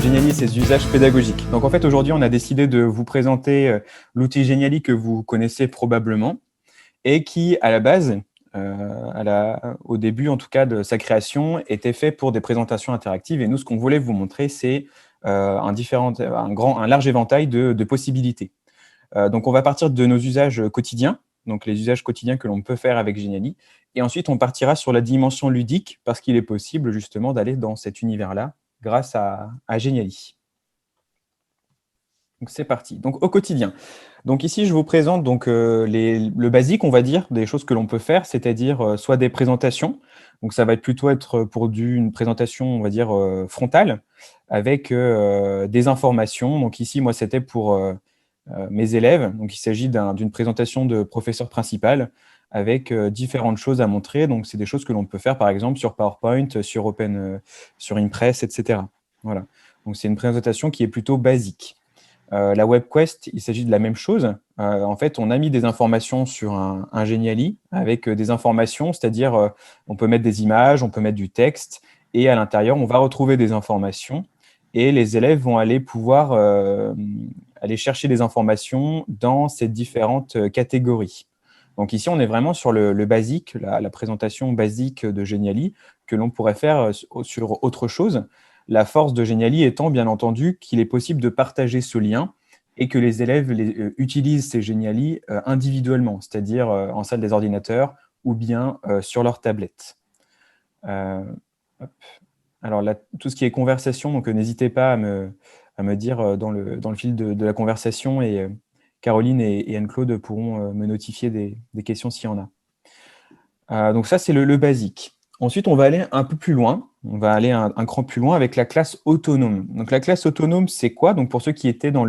Geniali et ses usages pédagogiques. Donc en fait, aujourd'hui, on a décidé de vous présenter l'outil Geniali que vous connaissez probablement et qui, à la base, au début en tout cas de sa création, était fait pour des présentations interactives. Et nous, ce qu'on voulait vous montrer, c'est un large éventail de possibilités. Donc on va partir de nos usages quotidiens, donc les usages quotidiens que l'on peut faire avec Geniali. Et ensuite, on partira sur la dimension ludique, parce qu'il est possible justement d'aller dans cet univers-là grâce à Geniali. Donc c'est parti. Donc au quotidien. Donc ici, je vous présente donc le basique, on va dire, des choses que l'on peut faire, c'est-à-dire soit des présentations. Donc ça va plutôt être pour une présentation, on va dire, frontale, avec des informations. Donc ici, moi, c'était pour mes élèves. Donc il s'agit d'une présentation de professeur principal avec différentes choses à montrer. Donc c'est des choses que l'on peut faire, par exemple, sur PowerPoint, sur Impress, etc. Voilà. Donc c'est une présentation qui est plutôt basique. La WebQuest, il s'agit de la même chose. En fait, on a mis des informations sur un Geniali avec des informations, c'est-à-dire on peut mettre des images, on peut mettre du texte, et à l'intérieur, on va retrouver des informations, et les élèves vont aller pouvoir aller chercher des informations dans ces différentes catégories. Donc ici, on est vraiment sur le basique, la présentation basique de Geniali, que l'on pourrait faire sur autre chose. La force de Geniali étant, bien entendu, qu'il est possible de partager ce lien et que les élèves utilisent ces Geniali individuellement, c'est-à-dire en salle des ordinateurs ou bien sur leur tablette. Hop. Alors là, tout ce qui est conversation, donc n'hésitez pas à me dire dans le fil de la conversation, et Caroline et Anne-Claude pourront me notifier des questions s'il y en a. Donc ça, c'est le basique. Ensuite, on va aller un peu plus loin. On va aller un cran plus loin avec la classe autonome. Donc la classe autonome, c'est quoi? Donc pour ceux qui étaient dans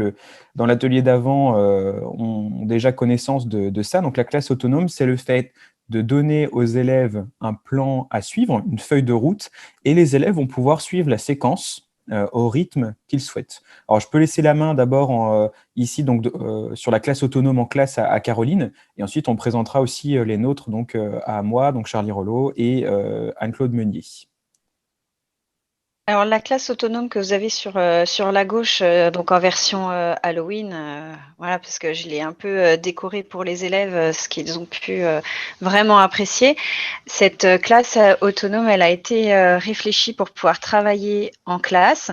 l'atelier d'avant, ont déjà connaissance de ça. Donc la classe autonome, c'est le fait de donner aux élèves un plan à suivre, une feuille de route, et les élèves vont pouvoir suivre la séquence au rythme qu'ils souhaitent. Alors je peux laisser la main d'abord ici donc sur la classe autonome en classe à Caroline, et ensuite on présentera aussi les nôtres, donc à moi, donc Charlie Rollo et Anne-Claude Meunier. Alors la classe autonome que vous avez sur la gauche, donc en version Halloween, voilà, parce que je l'ai un peu décorée pour les élèves, ce qu'ils ont pu vraiment apprécier. Cette classe autonome, elle a été réfléchie pour pouvoir travailler en classe,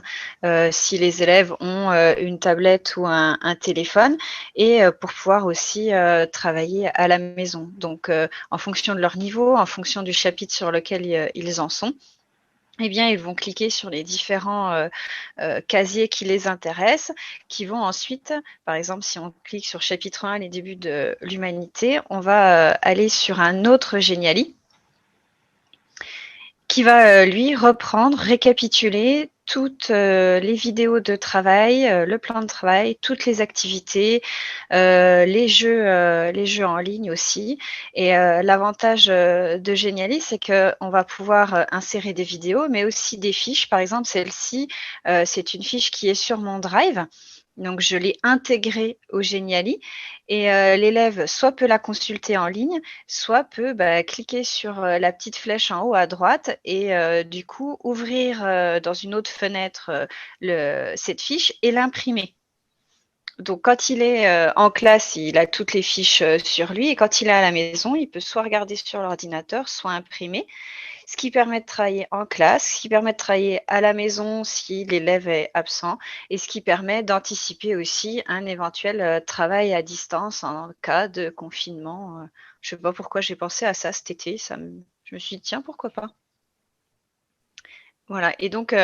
si les élèves ont une tablette ou un téléphone, et pour pouvoir aussi travailler à la maison. Donc en fonction de leur niveau, en fonction du chapitre sur lequel ils en sont, eh bien, ils vont cliquer sur les différents casiers qui les intéressent, qui vont ensuite, par exemple, si on clique sur chapitre 1, les débuts de l'humanité, on va aller sur un autre Geniali qui va, lui, reprendre, récapituler toutes les vidéos de travail, le plan de travail, toutes les activités, les jeux en ligne aussi. Et l'avantage de Geniali, c'est qu'on va pouvoir insérer des vidéos, mais aussi des fiches. Par exemple, celle-ci, c'est une fiche qui est sur mon Drive. Donc, je l'ai intégrée au Geniali, et l'élève soit peut la consulter en ligne, soit peut cliquer sur la petite flèche en haut à droite et du coup ouvrir dans une autre fenêtre cette fiche et l'imprimer. Donc quand il est en classe, il a toutes les fiches sur lui, et quand il est à la maison, il peut soit regarder sur l'ordinateur, soit imprimer, ce qui permet de travailler en classe, ce qui permet de travailler à la maison si l'élève est absent, et ce qui permet d'anticiper aussi un éventuel travail à distance en cas de confinement. Je ne sais pas pourquoi j'ai pensé à ça cet été, je me suis dit, tiens, pourquoi pas. Voilà, et donc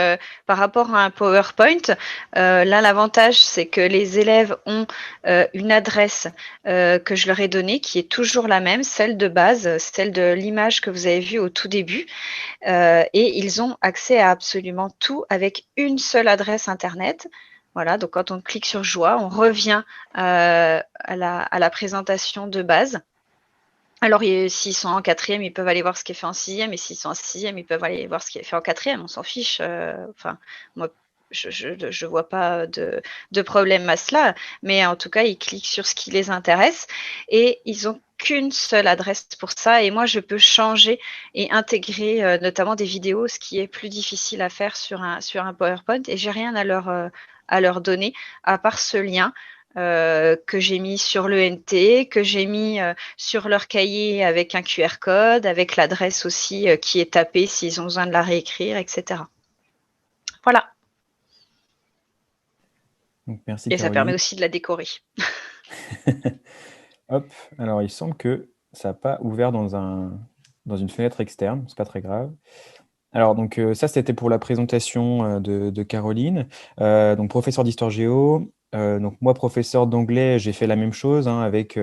par rapport à un PowerPoint, là l'avantage c'est que les élèves ont une adresse que je leur ai donnée qui est toujours la même, celle de base, celle de l'image que vous avez vue au tout début, et ils ont accès à absolument tout avec une seule adresse internet. Voilà, donc quand on clique sur Joie, on revient à la présentation de base. Alors, s'ils sont en quatrième, ils peuvent aller voir ce qui est fait en sixième, et s'ils sont en sixième, ils peuvent aller voir ce qui est fait en quatrième. On s'en fiche. Enfin, moi, je vois pas de problème à cela, mais en tout cas, ils cliquent sur ce qui les intéresse, et ils ont qu'une seule adresse pour ça et moi, je peux changer et intégrer notamment des vidéos, ce qui est plus difficile à faire sur un PowerPoint et j'ai rien à leur donner à part ce lien que j'ai mis sur l'ENT, que j'ai mis sur leur cahier avec un QR code, avec l'adresse aussi qui est tapée s'ils ont besoin de la réécrire, etc. Voilà. Donc, merci Et ça permet Caroline. aussi de la décorer. Hop, alors il semble que ça n'a pas ouvert dans une fenêtre externe, c'est pas très grave. Alors donc ça c'était pour la présentation de Caroline. Donc professeur d'histoire géo, donc moi professeur d'anglais, j'ai fait la même chose hein, avec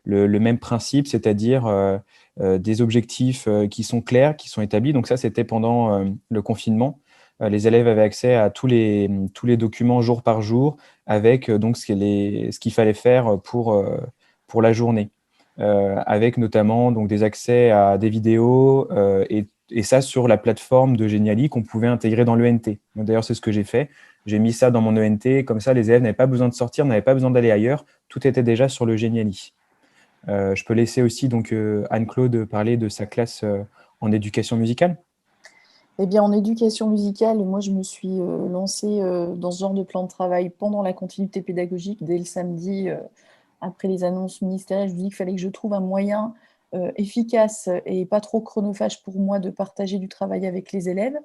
le même principe, c'est-à-dire des objectifs qui sont clairs, qui sont établis. Donc ça c'était pendant le confinement. Les élèves avaient accès à tous les documents jour par jour avec donc ce qu'il fallait faire pour la journée. Avec notamment donc, des accès à des vidéos et ça sur la plateforme de Geniali qu'on pouvait intégrer dans l'ENT. D'ailleurs, c'est ce que j'ai fait. J'ai mis ça dans mon ENT, comme ça les élèves n'avaient pas besoin de sortir, n'avaient pas besoin d'aller ailleurs, tout était déjà sur le Geniali. Je peux laisser aussi donc Anne-Claude parler de sa classe en éducation musicale. Eh bien, en éducation musicale, moi, je me suis lancée dans ce genre de plan de travail pendant la continuité pédagogique, dès le samedi, après les annonces ministérielles. Je me dis qu'il fallait que je trouve un moyen efficace et pas trop chronophage pour moi de partager du travail avec les élèves.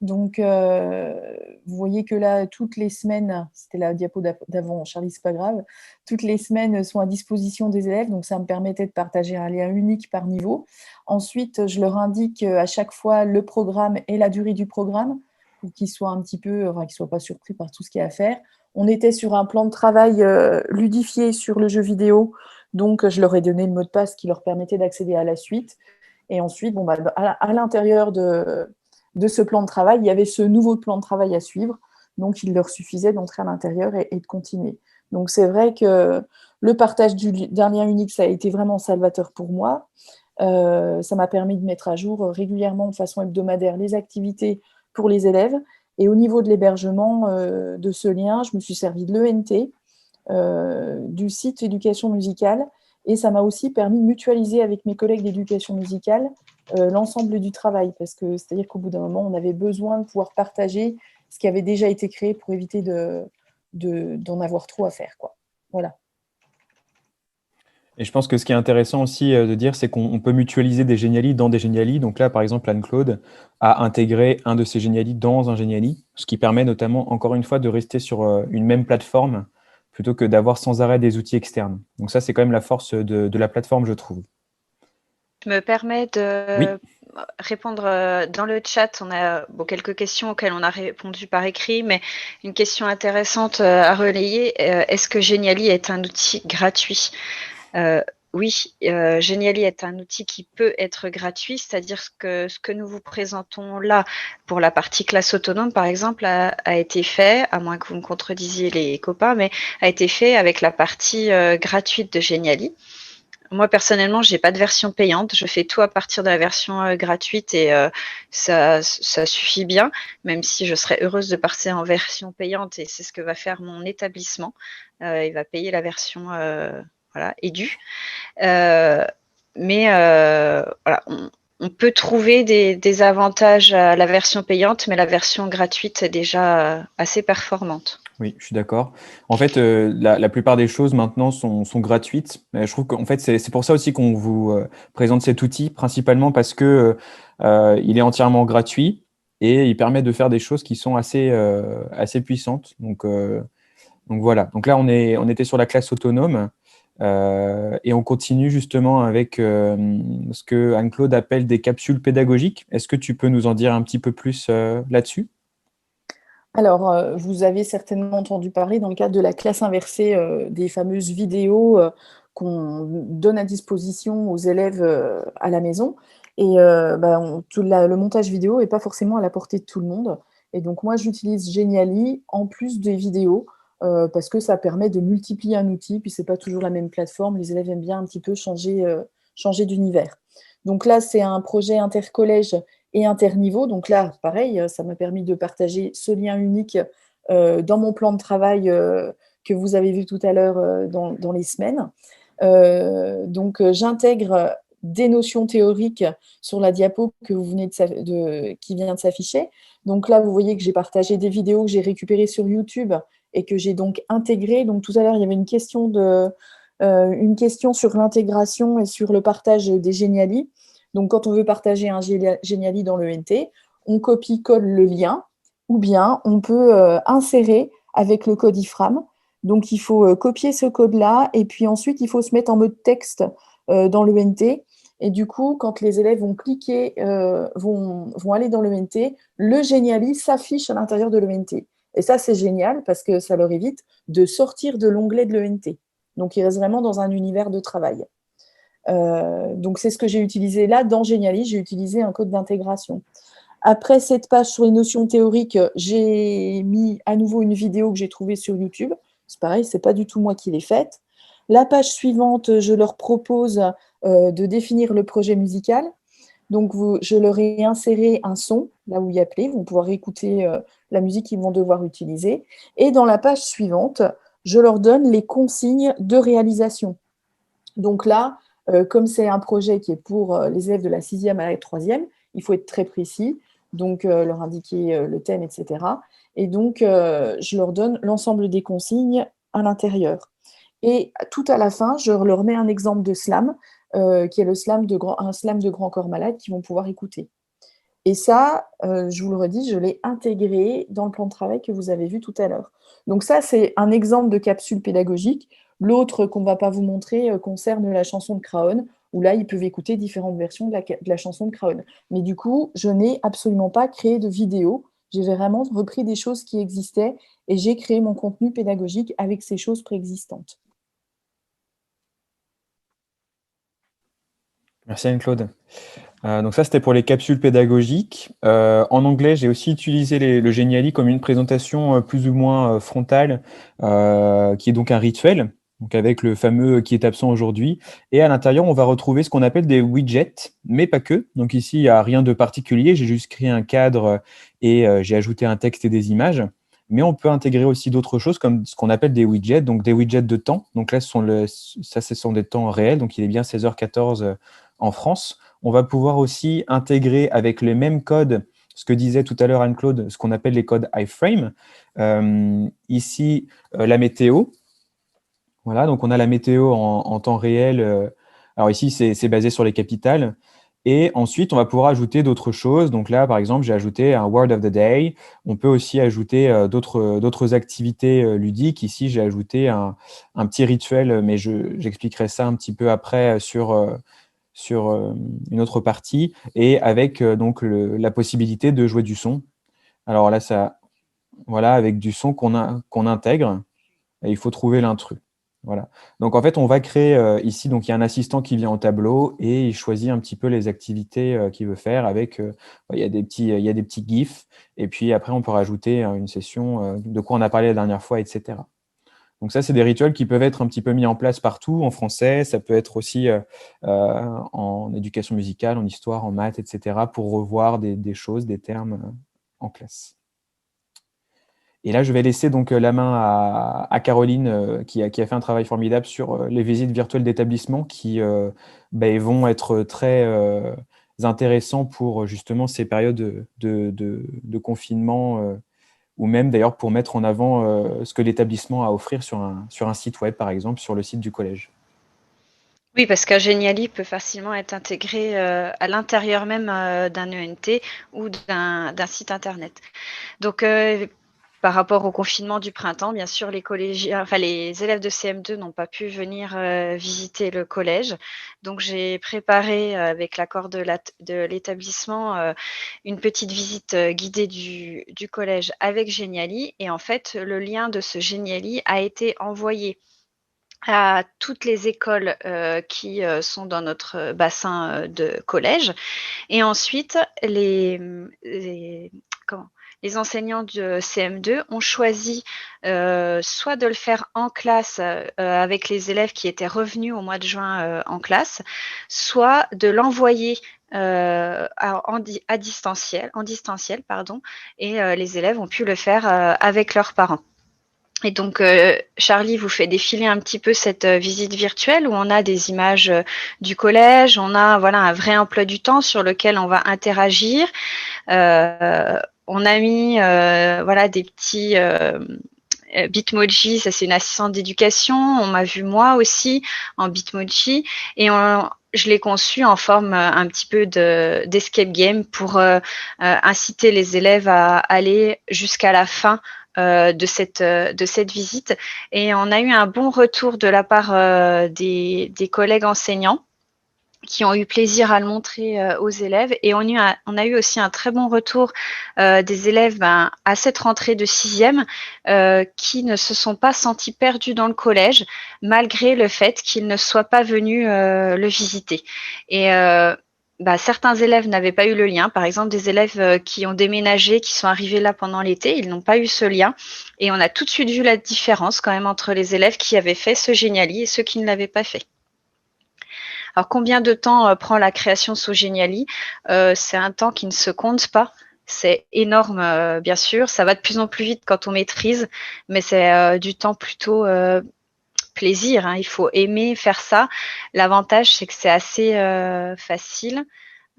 Donc, vous voyez que là, toutes les semaines, c'était la diapo d'avant, Charlie, c'est pas grave, toutes les semaines sont à disposition des élèves, donc ça me permettait de partager un lien unique par niveau. Ensuite, je leur indique à chaque fois le programme et la durée du programme pour qu'ils soient un petit peu, enfin, qu'ils soient pas surpris par tout ce qu'il y a à faire. On était sur un plan de travail ludifié sur le jeu vidéo, donc je leur ai donné le mot de passe qui leur permettait d'accéder à la suite. Et ensuite, bon, bah, à l'intérieur de ce plan de travail, il y avait ce nouveau plan de travail à suivre. Donc, il leur suffisait d'entrer à l'intérieur et de continuer. Donc, c'est vrai que le partage d'un lien unique, ça a été vraiment salvateur pour moi. Ça m'a permis de mettre à jour régulièrement, de façon hebdomadaire, les activités pour les élèves. Et au niveau de l'hébergement de ce lien, je me suis servi de l'ENT, du site éducation musicale, et ça m'a aussi permis de mutualiser avec mes collègues d'éducation musicale l'ensemble du travail, parce que c'est-à-dire qu'au bout d'un moment, on avait besoin de pouvoir partager ce qui avait déjà été créé pour éviter d'en avoir trop à faire, quoi. Voilà. Et je pense que ce qui est intéressant aussi de dire, c'est qu'on peut mutualiser des Geniali dans des Geniali. Donc là, par exemple, Anne-Claude a intégré un de ses Geniali dans un Geniali, ce qui permet notamment, encore une fois, de rester sur une même plateforme plutôt que d'avoir sans arrêt des outils externes. Donc ça, c'est quand même la force de la plateforme, je trouve. Je me permets Oui, de répondre dans le chat. On a quelques questions auxquelles on a répondu par écrit, mais une question intéressante à relayer. Est-ce que Geniali est un outil gratuit? Oui, Geniali est un outil qui peut être gratuit, c'est-à-dire que ce que nous vous présentons là pour la partie classe autonome, par exemple, a été fait, à moins que vous me contredisiez les copains, mais a été fait avec la partie gratuite de Geniali. Moi, personnellement, j'ai pas de version payante. Je fais tout à partir de la version gratuite et ça suffit bien, même si je serais heureuse de passer en version payante et c'est ce que va faire mon établissement. Il va payer la version voilà, édu. Mais voilà, on peut trouver des avantages à la version payante, mais la version gratuite est déjà assez performante. oui, je suis d'accord. En fait, la plupart des choses maintenant sont gratuites. Je trouve qu'en fait, c'est pour ça aussi qu'on vous présente cet outil, principalement parce que il est entièrement gratuit et il permet de faire des choses qui sont assez puissantes. Donc voilà. Donc là, on était sur la classe autonome et on continue justement avec ce que Anne-Claude appelle des capsules pédagogiques. Est-ce que tu peux nous en dire un petit peu plus là-dessus? Alors, vous avez certainement entendu parler dans le cadre de la classe inversée des fameuses vidéos qu'on donne à disposition aux élèves à la maison. Et le montage vidéo n'est pas forcément à la portée de tout le monde. Et donc, moi, j'utilise Geniali en plus des vidéos parce que ça permet de multiplier un outil. Puis, ce n'est pas toujours la même plateforme. Les élèves aiment bien un petit peu changer d'univers. Donc là, c'est un projet intercollège et interniveau. Donc là, pareil, ça m'a permis de partager ce lien unique dans mon plan de travail que vous avez vu tout à l'heure dans les semaines. Donc, j'intègre des notions théoriques sur la diapo que vous venez qui vient de s'afficher. Donc là, vous voyez que j'ai partagé des vidéos que j'ai récupérées sur YouTube et que j'ai donc intégrées. Donc tout à l'heure, il y avait une question sur l'intégration et sur le partage des Geniali. Donc quand on veut partager un Geniali dans le NT, on copie-colle le lien ou bien on peut insérer avec le code IFRAM. Donc il faut copier ce code-là et puis ensuite il faut se mettre en mode texte dans le NT. Et du coup, quand les élèves vont cliquer, vont aller dans l'ENT, le Geniali s'affiche à l'intérieur de l'ENT. Et ça, c'est génial parce que ça leur évite de sortir de l'onglet de l'ENT. Donc, ils restent vraiment dans un univers de travail. Donc, c'est ce que j'ai utilisé là. Dans Geniali, j'ai utilisé un code d'intégration. Après cette page sur les notions théoriques, j'ai mis à nouveau une vidéo que j'ai trouvée sur YouTube. C'est pareil, ce n'est pas du tout moi qui l'ai faite. La page suivante, je leur propose de définir le projet musical. Donc, je leur ai inséré un son, là où il y a play. Ils vont pouvoir écouter la musique qu'ils vont devoir utiliser. Et dans la page suivante, je leur donne les consignes de réalisation. Donc là, comme c'est un projet qui est pour les élèves de la 6e à la 3e, il faut être très précis, donc leur indiquer le thème, etc. Et donc, je leur donne l'ensemble des consignes à l'intérieur. Et tout à la fin, je leur mets un exemple de slam, qui est un slam de grand corps malade qu'ils vont pouvoir écouter. Et ça, je vous le redis, je l'ai intégré dans le plan de travail que vous avez vu tout à l'heure. Donc ça, c'est un exemple de capsule pédagogique. L'autre qu'on ne va pas vous montrer concerne la chanson de Craon, où là, ils peuvent écouter différentes versions de la chanson de Craon. Mais du coup, je n'ai absolument pas créé de vidéo. J'ai vraiment repris des choses qui existaient et j'ai créé mon contenu pédagogique avec ces choses préexistantes. Merci Anne-Claude. Donc ça, c'était pour les capsules pédagogiques. En anglais, j'ai aussi utilisé le Geniali comme une présentation plus ou moins frontale, qui est donc un rituel, donc avec le fameux qui est absent aujourd'hui. Et à l'intérieur, on va retrouver ce qu'on appelle des widgets, mais pas que. Donc ici, il n'y a rien de particulier. J'ai juste créé un cadre et j'ai ajouté un texte et des images. Mais on peut intégrer aussi d'autres choses comme ce qu'on appelle des widgets, donc des widgets de temps. Donc là, ce sont des temps réels, donc il est bien 16h14 en France. On va pouvoir aussi intégrer avec les mêmes codes, ce que disait tout à l'heure Anne-Claude, ce qu'on appelle les codes iframe. Ici, la météo. Voilà, donc on a la météo en temps réel. Alors ici, c'est basé sur les capitales. Et ensuite, on va pouvoir ajouter d'autres choses. Donc là, par exemple, j'ai ajouté un word of the day. On peut aussi ajouter d'autres activités ludiques. Ici, j'ai ajouté un petit rituel, mais j'expliquerai ça un petit peu après sur une autre partie, et avec donc la possibilité de jouer du son. Alors là, voilà, avec du son qu'on intègre, et il faut trouver l'intrus. Voilà. Donc en fait, on va créer ici, donc il y a un assistant qui vient au tableau et il choisit un petit peu les activités qu'il veut faire avec, il y a des petits GIFs, et puis après, on peut rajouter une session de quoi on a parlé la dernière fois, etc. Donc ça, c'est des rituels qui peuvent être un petit peu mis en place partout, en français, ça peut être aussi en éducation musicale, en histoire, en maths, etc., pour revoir des choses, des termes en classe. Et là, je vais laisser donc la main à Caroline, qui a fait un travail formidable sur les visites virtuelles d'établissement qui vont être très intéressants pour justement ces périodes de confinement, ou même d'ailleurs pour mettre en avant ce que l'établissement a à offrir sur un site web, par exemple, sur le site du collège. Oui, parce qu'un Geniali peut facilement être intégré à l'intérieur même d'un ENT ou d'un site internet. Donc, par rapport au confinement du printemps, bien sûr, les collégiens, enfin les élèves de CM2 n'ont pas pu venir visiter le collège. Donc, j'ai préparé, avec l'accord de l'établissement, une petite visite guidée du collège avec Geniali. Et en fait, le lien de ce Geniali a été envoyé à toutes les écoles qui sont dans notre bassin de collège. Et ensuite, les enseignants de CM2 ont choisi soit de le faire en classe avec les élèves qui étaient revenus au mois de juin en classe, soit de l'envoyer en distanciel, et les élèves ont pu le faire avec leurs parents. Et donc, Charlie vous fait défiler un petit peu cette visite virtuelle où on a des images du collège, on a voilà un vrai emploi du temps sur lequel on va interagir. On a mis voilà des petits Bitmoji, ça c'est une assistante d'éducation. On m'a vu moi aussi en Bitmoji et je l'ai conçu en forme un petit peu d'escape game pour inciter les élèves à aller jusqu'à la fin de cette visite. Et on a eu un bon retour de la part des collègues enseignants qui ont eu plaisir à le montrer aux élèves. Et on a eu aussi un très bon retour des élèves à cette rentrée de sixième qui ne se sont pas sentis perdus dans le collège, malgré le fait qu'ils ne soient pas venus le visiter. Et certains élèves n'avaient pas eu le lien. Par exemple, des élèves qui ont déménagé, qui sont arrivés là pendant l'été, ils n'ont pas eu ce lien. Et on a tout de suite vu la différence quand même entre les élèves qui avaient fait ce Geniali et ceux qui ne l'avaient pas fait. Alors, combien de temps prend la création sous Geniali? C'est un temps qui ne se compte pas. C'est énorme, bien sûr. Ça va de plus en plus vite quand on maîtrise, mais c'est du temps plutôt plaisir. Hein. Il faut aimer faire ça. L'avantage, c'est que c'est assez facile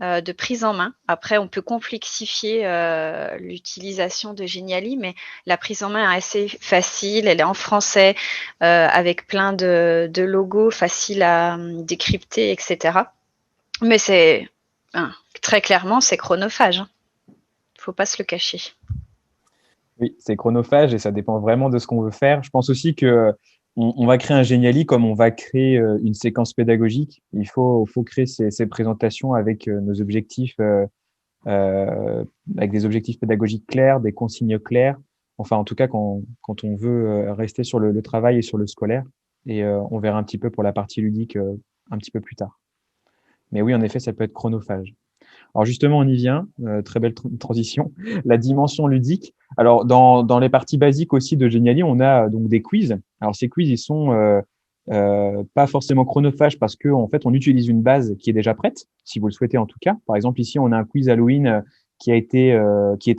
de prise en main. Après, on peut complexifier l'utilisation de Geniali, mais la prise en main est assez facile. Elle est en français, avec plein de logos faciles à décrypter, etc. Mais très clairement, c'est chronophage. Il ne faut pas se le cacher. Oui, c'est chronophage et ça dépend vraiment de ce qu'on veut faire. Je pense aussi que on va créer un Geniali comme on va créer une séquence pédagogique. Il faut créer ces présentations avec nos objectifs, avec des objectifs pédagogiques clairs, des consignes claires. Enfin, en tout cas, quand on veut rester sur le travail et sur le scolaire. Et on verra un petit peu pour la partie ludique un petit peu plus tard. Mais oui, en effet, ça peut être chronophage. Alors justement, on y vient, très belle transition, la dimension ludique. Alors dans les parties basiques aussi de Geniali, on a donc des quiz. Alors ces quiz, ils sont pas forcément chronophages parce que en fait, on utilise une base qui est déjà prête, si vous le souhaitez en tout cas. Par exemple, ici, on a un quiz Halloween qui est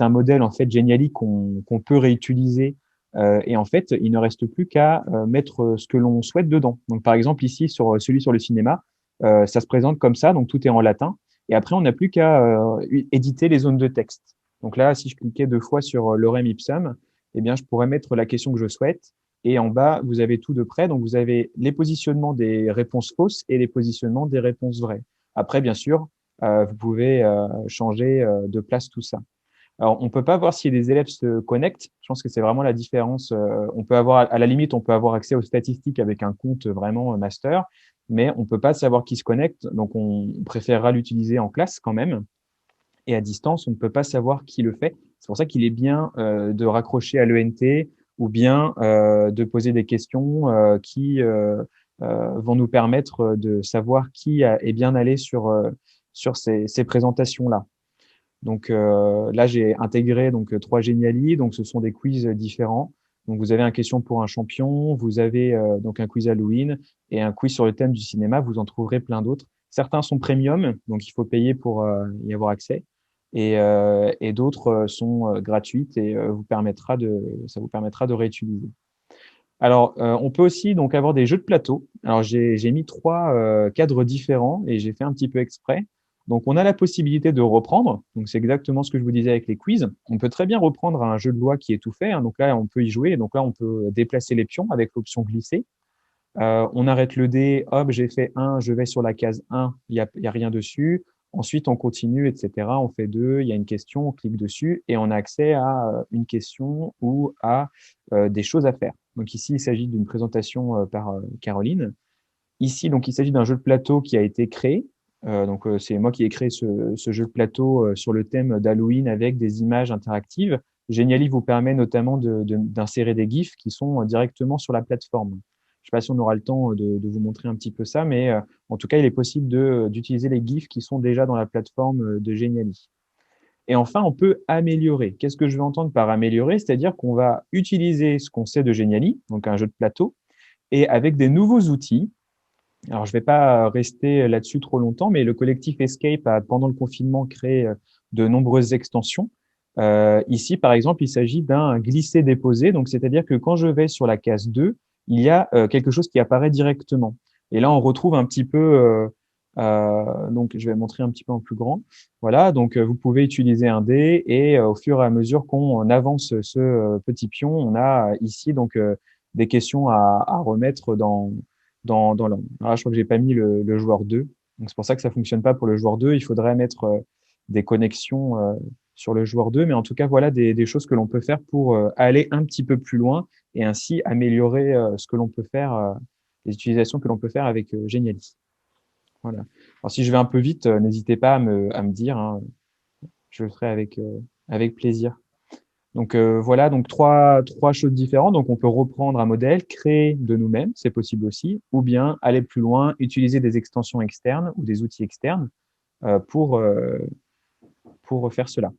un modèle en fait Geniali qu'on peut réutiliser. Et en fait, il ne reste plus qu'à mettre ce que l'on souhaite dedans. Donc par exemple, ici sur celui sur le cinéma, ça se présente comme ça, donc tout est en latin. Et après, on n'a plus qu'à éditer les zones de texte. Donc là, si je cliquais 2 fois sur lorem ipsum, eh bien, je pourrais mettre la question que je souhaite. Et en bas, vous avez tout de près. Donc, vous avez les positionnements des réponses fausses et les positionnements des réponses vraies. Après, bien sûr, vous pouvez changer de place tout ça. Alors, on peut pas voir si les élèves se connectent. Je pense que c'est vraiment la différence. On peut avoir, à la limite, on peut avoir accès aux statistiques avec un compte vraiment master, mais on peut pas savoir qui se connecte. Donc, on préférera l'utiliser en classe quand même. Et à distance, on ne peut pas savoir qui le fait. C'est pour ça qu'il est bien de raccrocher à l'ENT ou bien de poser des questions qui vont nous permettre de savoir qui est bien allé sur ces présentations-là. Donc là, j'ai intégré donc 3 Geniali. Donc ce sont des quiz différents. Donc vous avez un question pour un champion, vous avez donc un quiz Halloween et un quiz sur le thème du cinéma. Vous en trouverez plein d'autres. Certains sont premium, donc il faut payer pour y avoir accès, et d'autres sont gratuites et ça vous permettra de réutiliser. Alors, on peut aussi donc avoir des jeux de plateau. Alors, j'ai mis 3 cadres différents et j'ai fait un petit peu exprès. Donc, on a la possibilité de reprendre. Donc, c'est exactement ce que je vous disais avec les quiz. On peut très bien reprendre un jeu de loi qui est tout fait. Hein. Donc là, on peut y jouer. Donc là, on peut déplacer les pions avec l'option glisser. On arrête le dé. Hop, j'ai fait 1, je vais sur la case 1, il y a rien dessus. Ensuite, on continue, etc. On fait 2, il y a une question, on clique dessus et on a accès à une question ou à des choses à faire. Donc ici, il s'agit d'une présentation par Caroline. Ici, donc, il s'agit d'un jeu de plateau qui a été créé. C'est moi qui ai créé ce jeu de plateau sur le thème d'Halloween avec des images interactives. Geniali vous permet notamment d'insérer des GIFs qui sont directement sur la plateforme. Je ne sais pas si on aura le temps de vous montrer un petit peu ça, mais en tout cas, il est possible d'utiliser les GIFs qui sont déjà dans la plateforme de Geniali. Et enfin, on peut améliorer. Qu'est-ce que je veux entendre par améliorer? C'est-à-dire qu'on va utiliser ce qu'on sait de Geniali, donc un jeu de plateau, et avec des nouveaux outils. Alors, je ne vais pas rester là-dessus trop longtemps, mais le collectif Escape a, pendant le confinement, créé de nombreuses extensions. Ici, par exemple, il s'agit d'un glisser-déposer. Donc, c'est-à-dire que quand je vais sur la case 2, il y a quelque chose qui apparaît directement. Et là, on retrouve un petit peu, donc je vais montrer un petit peu en plus grand. Voilà, donc vous pouvez utiliser un dé et au fur et à mesure qu'on avance ce petit pion, on a ici donc des questions à remettre dans l'ordre. Alors, je crois que j'ai pas mis le joueur 2. Donc, c'est pour ça que ça fonctionne pas pour le joueur 2. Il faudrait mettre des connexions sur le joueur 2, mais en tout cas, voilà des choses que l'on peut faire pour aller un petit peu plus loin et ainsi améliorer ce que l'on peut faire, les utilisations que l'on peut faire avec Geniali. Voilà. Alors, si je vais un peu vite, n'hésitez pas à me dire, hein, je le ferai avec plaisir. Donc voilà, donc trois choses différentes. Donc on peut reprendre un modèle, créer de nous-mêmes, c'est possible aussi, ou bien aller plus loin, utiliser des extensions externes ou des outils externes euh, pour euh, pour faire cela.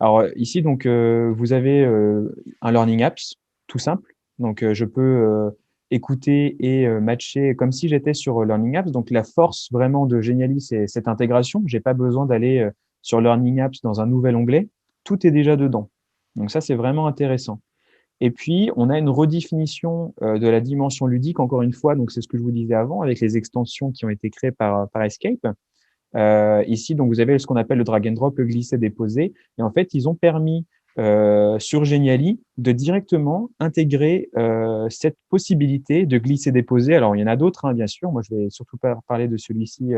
Alors ici, donc, vous avez un Learning Apps tout simple. Donc, je peux écouter et matcher comme si j'étais sur Learning Apps. Donc, la force vraiment de Geniali, c'est cette intégration. J'ai pas besoin d'aller sur Learning Apps dans un nouvel onglet. Tout est déjà dedans. Donc, ça, c'est vraiment intéressant. Et puis, on a une redéfinition de la dimension ludique, encore une fois. Donc, c'est ce que je vous disais avant avec les extensions qui ont été créées par Escape. Ici, donc, vous avez ce qu'on appelle le drag and drop, le glisser-déposer. Et en fait, ils ont permis sur Geniali de directement intégrer cette possibilité de glisser-déposer. Alors, il y en a d'autres, hein, bien sûr. Moi, je vais surtout parler de celui-ci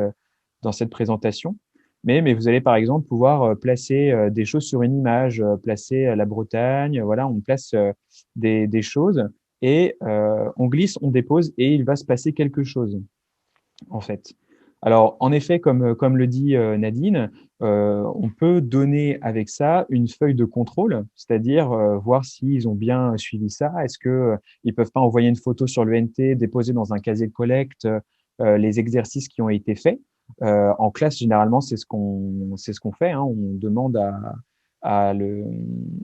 dans cette présentation. Mais vous allez, par exemple, pouvoir placer des choses sur une image, placer la Bretagne. Voilà, on place des choses et on glisse, on dépose et il va se passer quelque chose, en fait. Alors, en effet, comme le dit Nadine, on peut donner avec ça une feuille de contrôle, c'est-à-dire voir s'ils ont bien suivi ça. Est-ce que ils peuvent pas envoyer une photo sur l'ENT, déposer dans un casier de collecte les exercices qui ont été faits. En classe, généralement, c'est ce qu'on fait, hein. On demande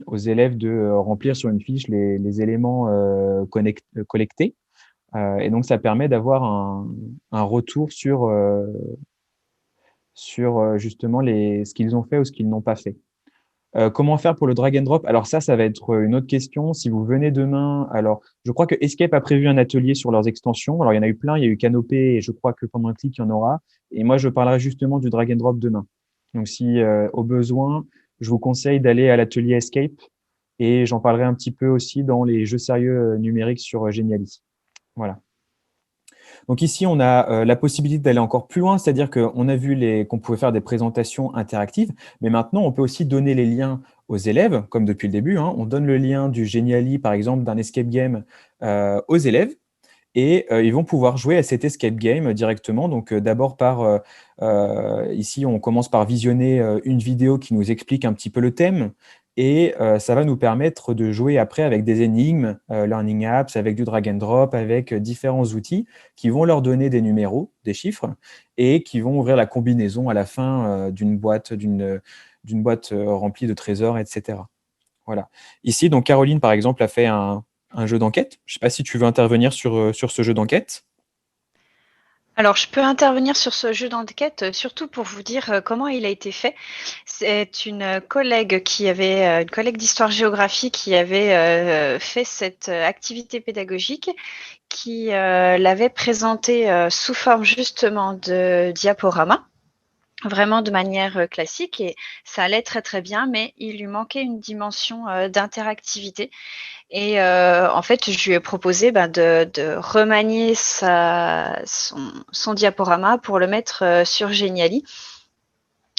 aux élèves de remplir sur une fiche les éléments collectés. Et donc, ça permet d'avoir un retour sur justement ce qu'ils ont fait ou ce qu'ils n'ont pas fait. Comment faire pour le drag and drop? Alors ça va être une autre question. Si vous venez demain, alors je crois que Escape a prévu un atelier sur leurs extensions. Alors il y en a eu plein, il y a eu Canopé et je crois que pendant un clic, il y en aura. Et moi, je parlerai justement du drag and drop demain. Donc si au besoin, je vous conseille d'aller à l'atelier Escape et j'en parlerai un petit peu aussi dans les jeux sérieux numériques sur Geniali. Voilà. Donc ici, on a la possibilité d'aller encore plus loin, c'est-à-dire qu'on a vu qu'on pouvait faire des présentations interactives, mais maintenant, on peut aussi donner les liens aux élèves, comme depuis le début, hein. On donne le lien du Geniali, par exemple, d'un escape game aux élèves, et ils vont pouvoir jouer à cet escape game directement. Donc d'abord ici, on commence par visionner une vidéo qui nous explique un petit peu le thème, et ça va nous permettre de jouer après avec des énigmes, Learning Apps, avec du drag and drop, avec différents outils qui vont leur donner des numéros, des chiffres, et qui vont ouvrir la combinaison à la fin d'une boîte remplie de trésors, etc. Voilà. Ici, donc Caroline, par exemple, a fait un jeu d'enquête. Je ne sais pas si tu veux intervenir sur ce jeu d'enquête. Alors, je peux intervenir sur ce jeu d'enquête, surtout pour vous dire comment il a été fait. C'est une collègue une collègue d'histoire-géographie qui avait fait cette activité pédagogique, qui l'avait présentée sous forme justement de diaporama, vraiment de manière classique, et ça allait très très bien, mais il lui manquait une dimension d'interactivité. Et en fait, je lui ai proposé de remanier son diaporama pour le mettre sur Geniali.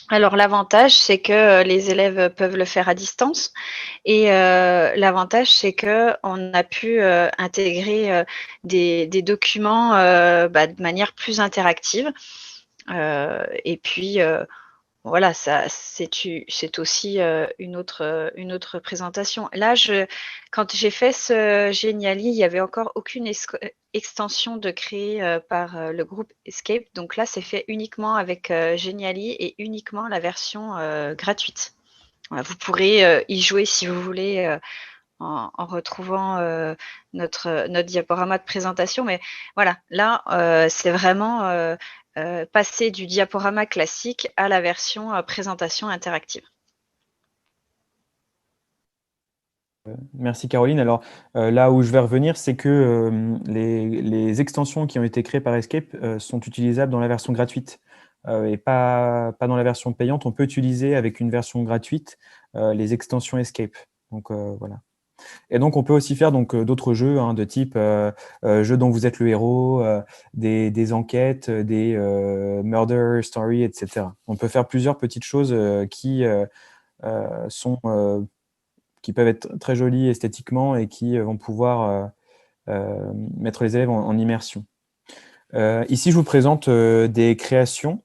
Alors l'avantage, c'est que les élèves peuvent le faire à distance, et l'avantage, c'est que on a pu intégrer des documents de manière plus interactive. Et puis voilà, c'est aussi une autre présentation. Là, quand j'ai fait ce Geniali, il n'y avait encore aucune extension de créer par le groupe Escape. Donc là, c'est fait uniquement avec Geniali et uniquement la version gratuite. Voilà, vous pourrez y jouer si vous voulez en retrouvant notre diaporama de présentation. Mais voilà, là, c'est vraiment passer du diaporama classique à la version présentation interactive. Merci Caroline. Alors là où je vais revenir, c'est que les extensions qui ont été créées par Escape sont utilisables dans la version gratuite et pas dans la version payante. On peut utiliser avec une version gratuite les extensions Escape. Donc voilà. Et donc on peut aussi faire donc d'autres jeux hein, de type jeux dont vous êtes le héros, des enquêtes, des murder story, etc. On peut faire plusieurs petites choses sont qui peuvent être très jolies esthétiquement et qui vont pouvoir mettre les élèves en immersion. Ici, je vous présente des créations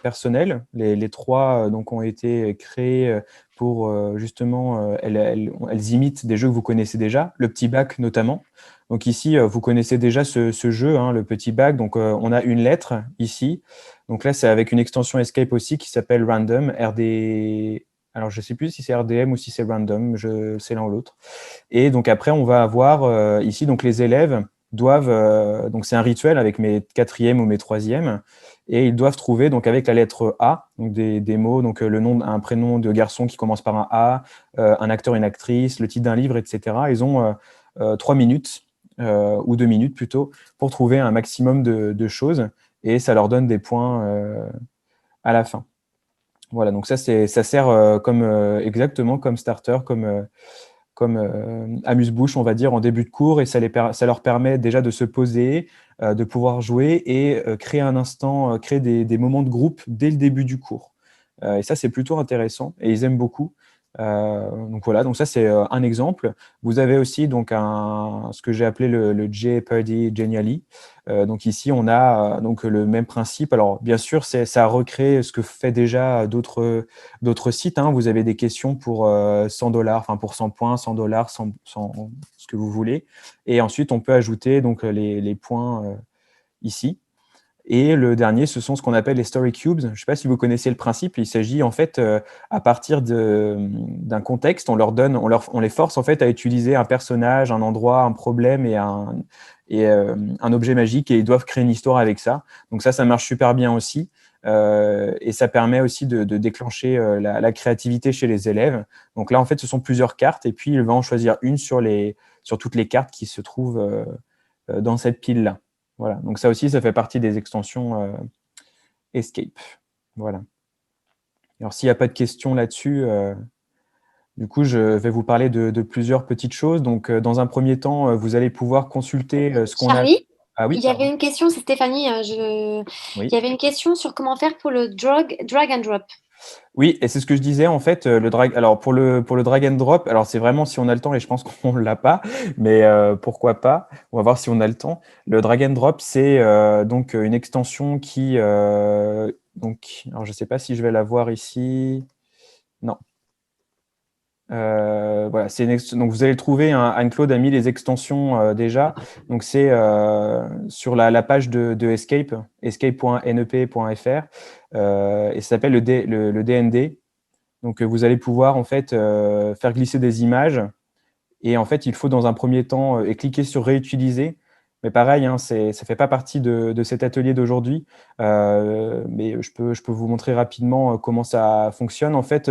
personnelles. Les trois donc, ont été créées pour justement, elles imitent des jeux que vous connaissez déjà, le petit bac notamment. Donc ici, vous connaissez déjà ce jeu, hein, le petit bac. Donc on a une lettre ici. Donc là, c'est avec une extension Escape aussi qui s'appelle Random, RD. Alors je ne sais plus si c'est RDM ou si c'est Random, c'est l'un ou l'autre. Et donc après, on va avoir ici donc les élèves doivent, donc c'est un rituel avec mes quatrièmes ou mes troisièmes, et ils doivent trouver donc avec la lettre A, donc des mots, donc le nom un prénom de garçon qui commence par un A, un acteur, une actrice, le titre d'un livre, etc. Ils ont 3 minutes ou 2 minutes plutôt pour trouver un maximum de choses, et ça leur donne des points à la fin. Voilà, donc ça sert comme exactement comme starter, comme amuse-bouche, on va dire, en début de cours, et ça leur permet déjà de se poser, de pouvoir jouer et créer un instant, créer des moments de groupe dès le début du cours. Et ça, c'est plutôt intéressant et ils aiment beaucoup. Donc voilà, donc ça c'est un exemple. Vous avez aussi donc ce que j'ai appelé le Jeopardy Genially. Donc ici on a donc le même principe. Alors bien sûr, ça recrée ce que fait déjà d'autres sites. Hein. Vous avez des questions pour 100 $, enfin pour 100 points, 100 $, 100, ce que vous voulez. Et ensuite on peut ajouter donc les points ici. Et le dernier, ce sont ce qu'on appelle les story cubes. Je ne sais pas si vous connaissez le principe. Il s'agit en fait, à partir d'un contexte, on les force en fait à utiliser un personnage, un endroit, un problème et un objet magique, et ils doivent créer une histoire avec ça. Donc ça marche super bien aussi. Et ça permet aussi de déclencher la créativité chez les élèves. Donc là, en fait, ce sont plusieurs cartes, et puis ils vont en choisir une sur toutes les cartes qui se trouvent dans cette pile-là. Voilà, donc ça aussi, ça fait partie des extensions Escape. Voilà. Alors, s'il n'y a pas de questions là-dessus, du coup, je vais vous parler de plusieurs petites choses. Donc, dans un premier temps, vous allez pouvoir consulter ce qu'on a… Charlie, Ah oui, il y avait pardon. une question, c'est Stéphanie. Il Oui. y avait une question sur comment faire pour le drag and drop. Oui, et c'est ce que je disais, en fait, alors pour le drag and drop, alors c'est vraiment si on a le temps, et je pense qu'on ne l'a pas, mais pourquoi pas, on va voir si on a le temps. Le drag and drop, c'est donc une extension qui, alors je ne sais pas si je vais la voir ici, non. Voilà, donc vous allez le trouver, hein, Anne-Claude a mis les extensions déjà, donc c'est sur la page de Escape, escape.nep.fr, et ça s'appelle le DND. Donc vous allez pouvoir en fait faire glisser des images, et en fait il faut dans un premier temps et cliquer sur réutiliser. Mais pareil, hein, ça ne fait pas partie de cet atelier d'aujourd'hui, mais je peux vous montrer rapidement comment ça fonctionne. En fait,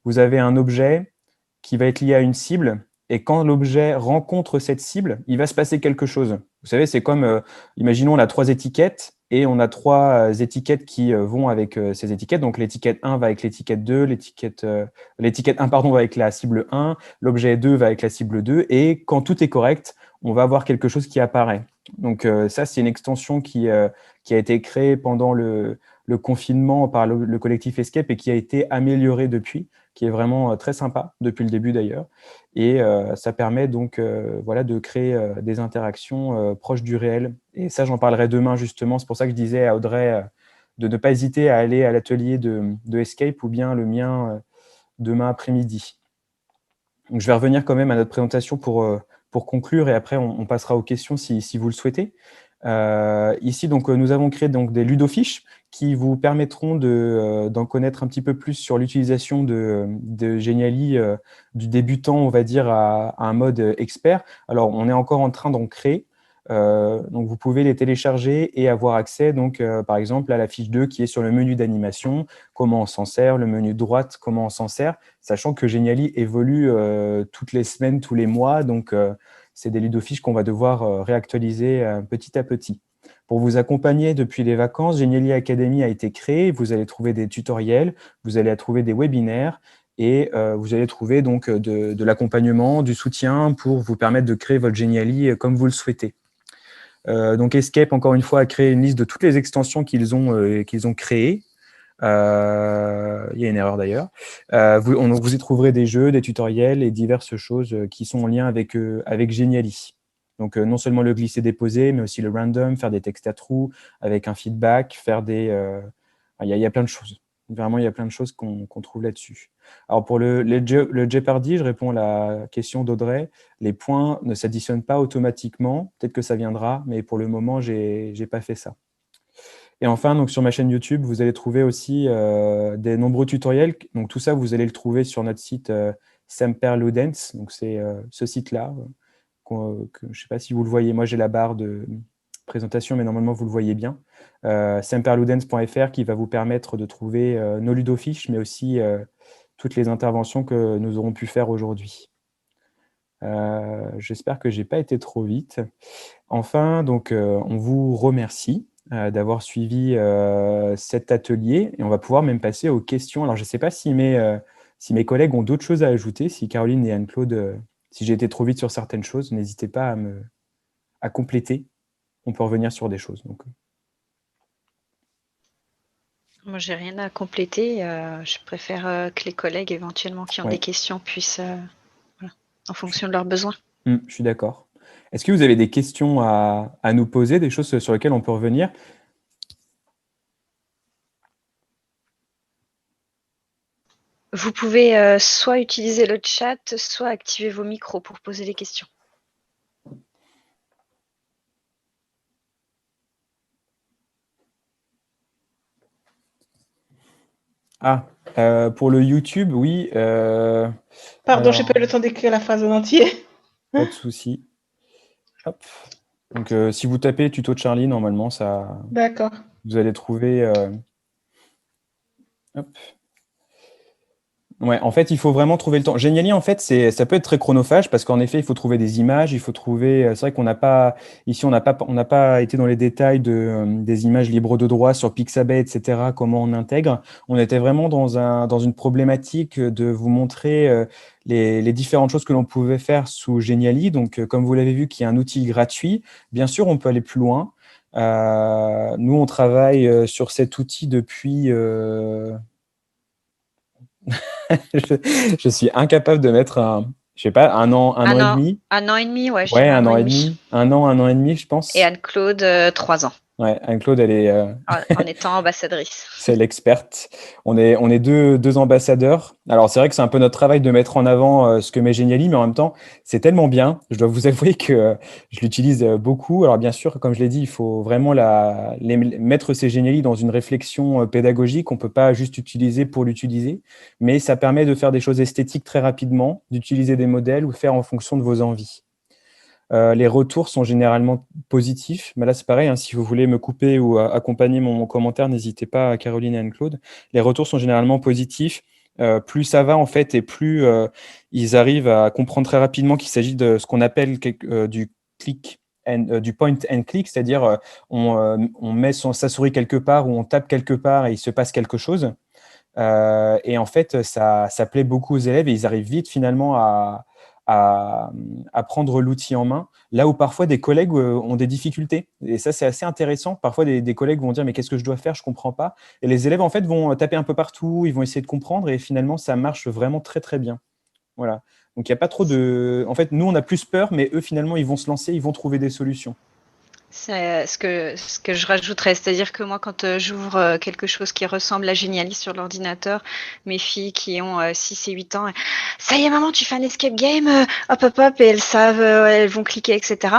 vous avez un objet qui va être lié à une cible, et quand l'objet rencontre cette cible, il va se passer quelque chose. Vous savez, c'est comme, imaginons, on a 3 étiquettes, et on a 3 étiquettes qui vont avec ces étiquettes. Donc l'étiquette 1 va avec l'étiquette 2, l'étiquette 1 pardon, va avec la cible 1, l'objet 2 va avec la cible 2, et quand tout est correct, on va avoir quelque chose qui apparaît. Donc ça, c'est une extension qui a été créée pendant le confinement par le collectif Escape, et qui a été améliorée depuis, qui est vraiment très sympa, depuis le début d'ailleurs. Et ça permet donc voilà, de créer des interactions proches du réel. Et ça, j'en parlerai demain justement. C'est pour ça que je disais à Audrey de ne pas hésiter à aller à l'atelier de Escape, ou bien le mien demain après-midi. Donc, je vais revenir quand même à notre présentation pour conclure, et après on passera aux questions si vous le souhaitez. Ici, donc, nous avons créé donc, des ludofiches qui vous permettront d'en connaître un petit peu plus sur l'utilisation de Genially, du débutant, on va dire, à un mode expert. Alors, on est encore en train d'en créer. Donc, vous pouvez les télécharger et avoir accès, donc, par exemple, à la fiche 2 qui est sur le menu d'animation, comment on s'en sert, le menu de droite, comment on s'en sert, sachant que Genially évolue toutes les semaines, tous les mois, donc c'est des ludofiches qu'on va devoir réactualiser petit à petit. Pour vous accompagner depuis les vacances, Genially Academy a été créé. Vous allez trouver des tutoriels, vous allez trouver des webinaires et vous allez trouver donc de l'accompagnement, du soutien pour vous permettre de créer votre Genially comme vous le souhaitez. Donc Escape, encore une fois, a créé une liste de toutes les extensions qu'ils ont créées. Il y a une erreur d'ailleurs. Vous y trouverez des jeux, des tutoriels et diverses choses qui sont en lien avec Genially. Donc non seulement le glisser-déposer, mais aussi le random, faire des textes à trous avec un feedback, faire des... Il y a plein de choses. Vraiment, il y a plein de choses qu'on trouve là-dessus. Alors pour le Jeopardy, je réponds à la question d'Audrey. Les points ne s'additionnent pas automatiquement. Peut-être que ça viendra, mais pour le moment, j'ai pas fait ça. Et enfin, donc, sur ma chaîne YouTube, vous allez trouver aussi des nombreux tutoriels. Donc tout ça, vous allez le trouver sur notre site Semper Ludens. Donc c'est ce site-là. Je ne sais pas si vous le voyez. Moi, j'ai la barre de présentation, mais normalement, vous le voyez bien. semperludens.fr qui va vous permettre de trouver nos ludofiches, mais aussi toutes les interventions que nous aurons pu faire aujourd'hui. J'espère que je n'ai pas été trop vite. Enfin, donc, on vous remercie d'avoir suivi cet atelier et on va pouvoir même passer aux questions. Alors, je ne sais pas si mes collègues ont d'autres choses à ajouter, si Caroline et Anne-Claude, si j'ai été trop vite sur certaines choses, n'hésitez pas à compléter. On peut revenir sur des choses. Donc. Moi, j'ai rien à compléter. Je préfère que les collègues, éventuellement, qui ont des questions, puissent, voilà, en fonction de leurs besoins. Je suis d'accord. Est-ce que vous avez des questions à nous poser, des choses sur lesquelles on peut revenir ? Vous pouvez soit utiliser le chat, soit activer vos micros pour poser les questions. Ah, pour le YouTube, oui. Pardon, j'ai pas eu le temps d'écrire la phrase en entier. Pas de souci. Hop. Donc, si vous tapez tuto de Charlie, normalement, ça. D'accord. Vous allez trouver. Hop. Ouais, en fait, il faut vraiment trouver le temps. Genially, en fait, ça peut être très chronophage parce qu'en effet, il faut trouver des images, il faut trouver. C'est vrai qu'on n'a pas ici, on n'a pas été dans les détails des images libres de droit sur Pixabay, etc. Comment on intègre. On était vraiment dans une problématique de vous montrer les différentes choses que l'on pouvait faire sous Genially. Donc, comme vous l'avez vu, qui est un outil gratuit. Bien sûr, on peut aller plus loin. Nous, on travaille sur cet outil depuis. Je suis incapable de mettre je sais pas, un an et demi. Un an et demi, ouais. Ouais, un an et demi. Un an et demi, je pense. Et Anne-Claude, 3 ans. Ouais, Anne-Claude, elle est. En étant ambassadrice. C'est l'experte. On est deux ambassadeurs. Alors, c'est vrai que c'est un peu notre travail de mettre en avant ce que met Genially, mais en même temps, c'est tellement bien. Je dois vous avouer que je l'utilise beaucoup. Alors, bien sûr, comme je l'ai dit, il faut vraiment mettre ces Genially dans une réflexion pédagogique. On ne peut pas juste utiliser pour l'utiliser, mais ça permet de faire des choses esthétiques très rapidement, d'utiliser des modèles ou de faire en fonction de vos envies. Les retours sont généralement positifs. Mais là, c'est pareil, hein, si vous voulez me couper ou accompagner mon commentaire, n'hésitez pas, Caroline et Anne-Claude. Les retours sont généralement positifs. Plus ça va, en fait, et plus ils arrivent à comprendre très rapidement qu'il s'agit de ce qu'on appelle du point and click, c'est-à-dire on met sa souris quelque part ou on tape quelque part et il se passe quelque chose. Et en fait, ça plaît beaucoup aux élèves et ils arrivent vite finalement à prendre l'outil en main, là où parfois des collègues ont des difficultés. Et ça, c'est assez intéressant. Parfois, des collègues vont dire « mais qu'est-ce que je dois faire? Je ne comprends pas ». Et les élèves, en fait, vont taper un peu partout, ils vont essayer de comprendre et finalement, ça marche vraiment très, très bien. Voilà. Donc, il n'y a pas trop de… En fait, nous, on a plus peur, mais eux, finalement, ils vont se lancer, ils vont trouver des solutions. C'est ce que je rajouterais, c'est-à-dire que moi, quand j'ouvre quelque chose qui ressemble à Genially sur l'ordinateur, mes filles qui ont 6 et 8 ans, ça y est maman, tu fais un escape game, hop hop hop, et elles savent, elles vont cliquer, etc.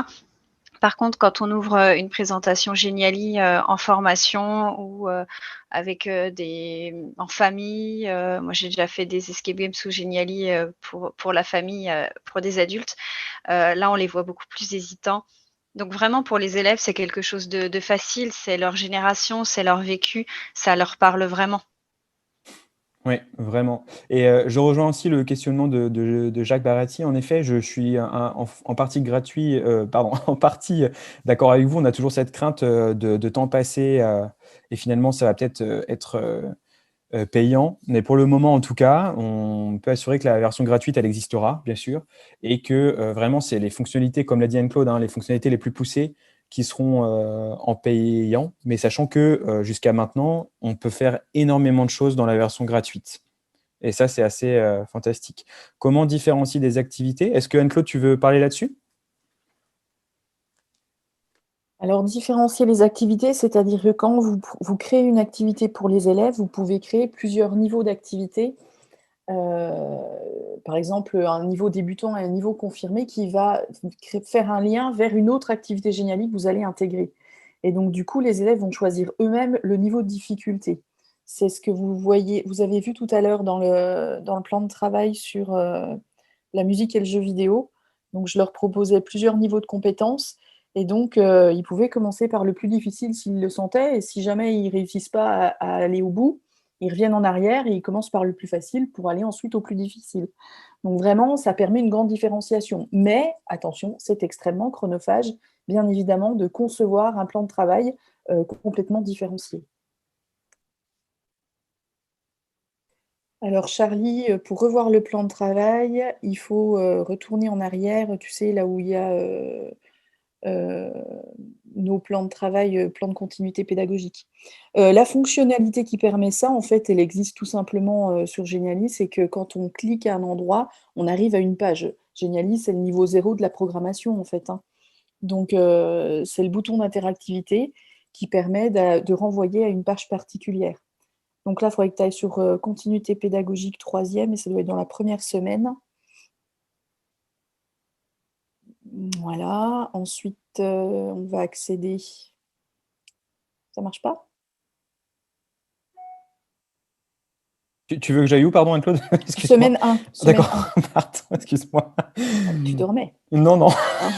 Par contre, quand on ouvre une présentation Genially en formation ou avec en famille, moi j'ai déjà fait des escape games sous Genially pour la famille, pour des adultes, là on les voit beaucoup plus hésitants. Donc vraiment pour les élèves, c'est quelque chose de facile, c'est leur génération, c'est leur vécu, ça leur parle vraiment. Oui, vraiment. Et je rejoins aussi le questionnement de Jacques Baratti. En effet, je suis en partie gratuit, pardon, en partie d'accord avec vous. On a toujours cette crainte de temps passé et finalement, ça va peut-être être payant. Mais pour le moment, en tout cas, on peut assurer que la version gratuite, elle existera, bien sûr, et que vraiment, c'est les fonctionnalités, comme l'a dit Anne-Claude, hein, les fonctionnalités les plus poussées qui seront en payant, mais sachant que jusqu'à maintenant, on peut faire énormément de choses dans la version gratuite. Et ça, c'est assez fantastique. Comment différencier des activités? Est-ce que Anne-Claude, tu veux parler là-dessus? Alors, différencier les activités, c'est-à-dire que quand vous créez une activité pour les élèves, vous pouvez créer plusieurs niveaux d'activité. Par exemple, un niveau débutant et un niveau confirmé qui va faire un lien vers une autre activité Geniali que vous allez intégrer. Et donc, du coup, les élèves vont choisir eux-mêmes le niveau de difficulté. C'est ce que vous avez vu tout à l'heure dans le plan de travail sur la musique et le jeu vidéo. Donc, je leur proposais plusieurs niveaux de compétences. Et donc, ils pouvaient commencer par le plus difficile s'ils le sentaient. Et si jamais ils ne réussissent pas à aller au bout, ils reviennent en arrière et ils commencent par le plus facile pour aller ensuite au plus difficile. Donc vraiment, ça permet une grande différenciation. Mais attention, c'est extrêmement chronophage, bien évidemment, de concevoir un plan de travail complètement différencié. Alors Charlie, pour revoir le plan de travail, il faut retourner en arrière, tu sais, là où il y a nos plans de travail, plans de continuité pédagogique. La fonctionnalité qui permet ça, en fait, elle existe tout simplement sur Geniali, c'est que quand on clique à un endroit, on arrive à une page. Geniali, c'est le niveau 0 de la programmation, en fait, hein. Donc, c'est le bouton d'interactivité qui permet de renvoyer à une page particulière. Donc là, il faudrait que tu ailles sur continuité pédagogique 3e, et ça doit être dans la première semaine. Voilà. Ensuite, on va accéder. Ça marche pas? Tu veux que j'aille où, pardon, Anne-Claude? Excuse-moi. Semaine 1. D'accord, pardon, excuse-moi. Tu dormais. Non, non. Hein.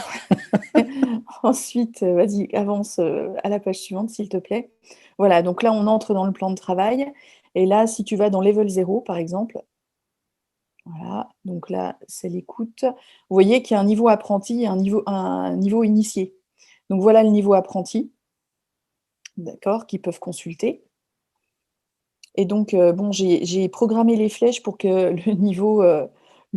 Ensuite, vas-y, avance à la page suivante, s'il te plaît. Voilà, donc là, on entre dans le plan de travail. Et là, si tu vas dans Level 0, par exemple, voilà, donc là, c'est l'écoute. Vous voyez qu'il y a un niveau apprenti et un niveau initié. Donc voilà le niveau apprenti, d'accord, qu'ils peuvent consulter. Et donc, bon, j'ai programmé les flèches pour que le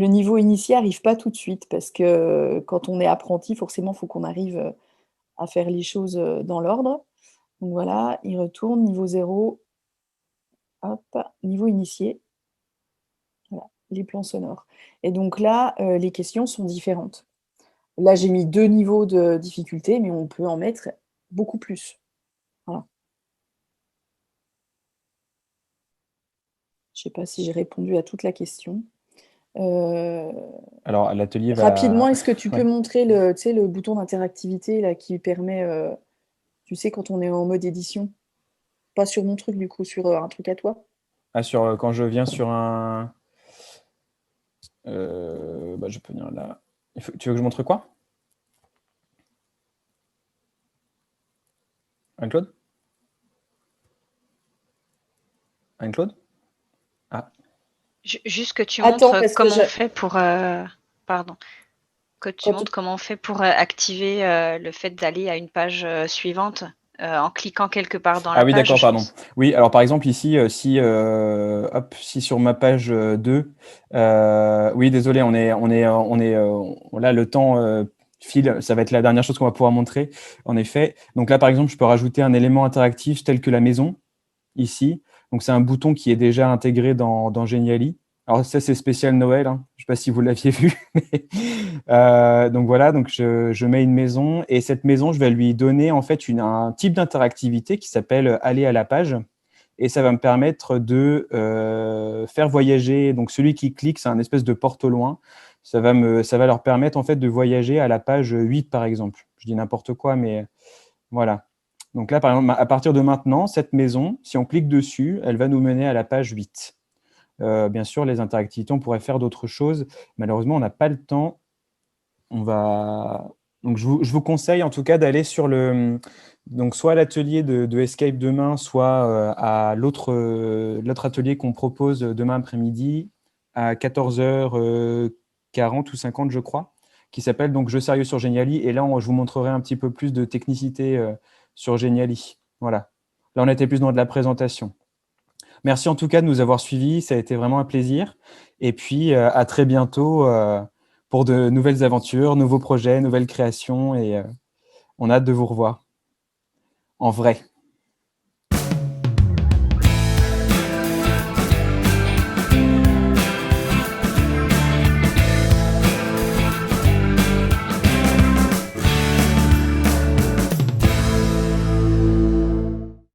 niveau initié n'arrive pas tout de suite, parce que quand on est apprenti, forcément, il faut qu'on arrive à faire les choses dans l'ordre. Donc voilà, il retourne, niveau 0, hop, niveau initié, voilà, les plans sonores. Et donc là, les questions sont différentes. Là, j'ai mis 2 niveaux de difficulté, mais on peut en mettre beaucoup plus. Voilà. Je ne sais pas si j'ai répondu à toute la question. Alors, l'atelier va... Rapidement, est-ce que tu peux Ouais. montrer tu sais, le bouton d'interactivité là, qui permet, tu sais, quand on est en mode édition? Pas sur mon truc, du coup, sur un truc à toi. Ah, quand je viens sur un... bah, je peux venir là. Tu veux que je montre quoi? Anne-Claude? Anne-Claude? Ah, Juste que tu Attends, montres parce que comment on fait pour pardon, que tu quand montres comment on fait pour activer le fait d'aller à une page suivante en cliquant quelque part dans Ah la oui, page, d'accord, je pardon. pense. Oui, alors par exemple ici, si sur ma page 2, oui, désolé, là le temps file, ça va être la dernière chose qu'on va pouvoir montrer. En effet, donc là par exemple, je peux rajouter un élément interactif tel que la maison ici. Donc c'est un bouton qui est déjà intégré dans Geniali. Alors ça c'est spécial Noël, hein. Je ne sais pas si vous l'aviez vu. Mais, donc voilà, donc je mets une maison et cette maison, je vais lui donner en fait un type d'interactivité qui s'appelle aller à la page et ça va me permettre de faire voyager. Donc celui qui clique, c'est un espèce de porte au loin. Ça va leur permettre en fait de voyager à la page 8 par exemple. Je dis n'importe quoi, mais voilà. Donc là, par exemple, à partir de maintenant, cette maison, si on clique dessus, elle va nous mener à la page 8. Bien sûr, les interactivités, on pourrait faire d'autres choses. Malheureusement, on n'a pas le temps. On va Donc, je vous conseille en tout cas d'aller sur donc soit à l'atelier de Escape demain, soit à l'autre atelier qu'on propose demain après-midi à 14h40 ou 50, je crois, qui s'appelle donc Jeux sérieux sur Geniali. Et là, je vous montrerai un petit peu plus de technicité sur Geniali. Voilà. Là, on était plus dans de la présentation. Merci en tout cas de nous avoir suivis. Ça a été vraiment un plaisir. Et puis, à très bientôt pour de nouvelles aventures, nouveaux projets, nouvelles créations. Et on a hâte de vous revoir en vrai.